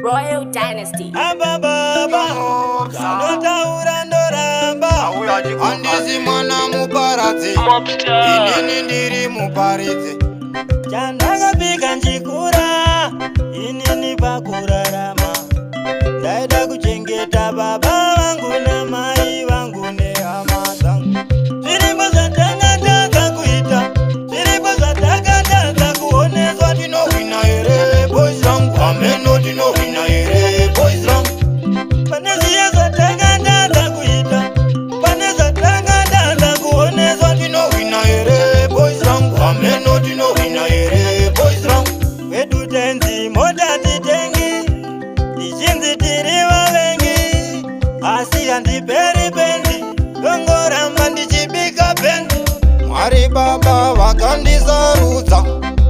Royal Dynasty. Andizi mwana muparadzi, inini ndiri muparidzi. Chandakapika njikura, inini pakurarama. Ndaida kuchengeta baba vangu na mai vangu nehama dzangu. Zviripo zvatakataka kuita, zviripo zvatakataka kuoneswa. Ndinohwina here boys rangu, ameno ndinohwina here boys rangu. Pane zviya zvatakataka kuita, pane zvatakataka kuoneswa. Ndinohwina here boys rangu, ameno ndinohwina here boys rangu. Wedu tenzi mota titengi, tichinzi tiri vavengi, asi handiperi pendi, ndongoramba ndichibika pendi. Mwari baba vakandisarudza,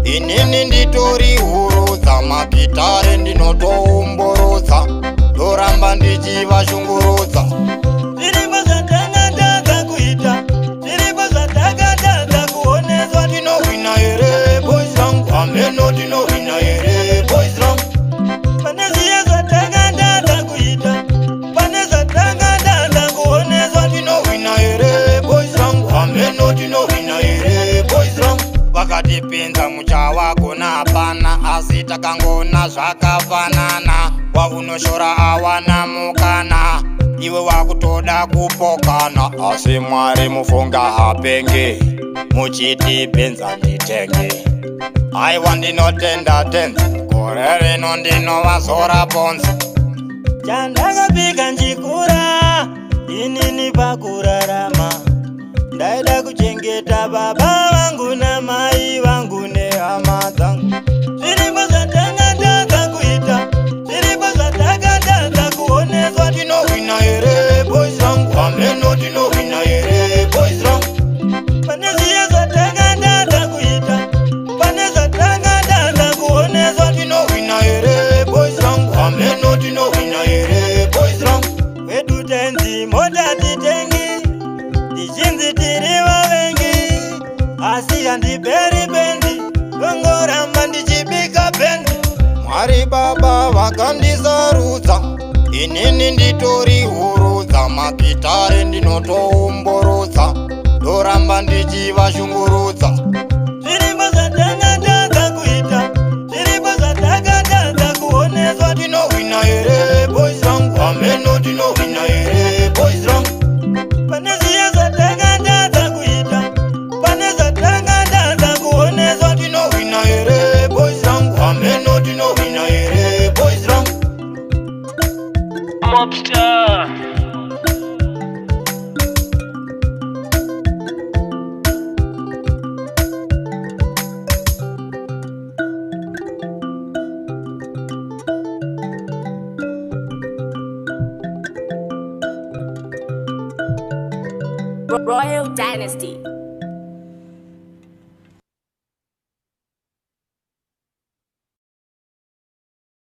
inini nditori hurudza. Magitare ndinotoumburudza, ndoramba ndichivashungurudza. Zviripo zvatakataka kuita, zviripo zvatakataka kuoneswa. Ndinohwina here boys rangu, ameno ndinohwina here boys rangu. Pane zviya zvatakataka kuita, pane zvatakataka kuoneswa. Ndinohwina here boys rangu, ameno ndinohwina here boys rangu. Vakatipinza muchawagona hapana, asi takangona zvakafanana. Waunoshora awana mukana, iwe wakutoda kupokana. Asi Mwari mufunga hapenge, muchitipinza nditenge. Aiwa ndinotenda tenzi, gore rino ndinovazora bonzi. Chandakapika njikura, inini pakurarama. Ndaida kuchengeta baba vangu na mai vangu nehama dzangu. Zviripo zvatakataka kuita, zviripo zvatakataka kuoneswa. Ndinohwina here boys rangu, ameno ndinohwina here boys rangu. Pane zviya zvatakataka kuita, pane zvatakataka kuoneswa. Ndinohwina here boys rangu, ameno ndinohwina here boys rangu. Wedu tenzi mota titengi, tichinzi tiri vavengi, asi handiperi pendi, ndongoramba ndichibika pendi. Mwari baba vakandisarudza, inini nditori hurudza. Magitare ndinotoumburudza, ndoramba ndichivashungurudza. Zviripo zvatakataka kuita, zviripo zvatakataka kuoneswa. Ndinohwina here boys rangu, ameno ndinohwina here boys rangu. Pane zviya zvatakataka kuita, pane zvatakataka kuoneswa. Ndinohwina here boys rangu, ameno ndinohwina here boys rangu. Mobster. Royal Dynasty.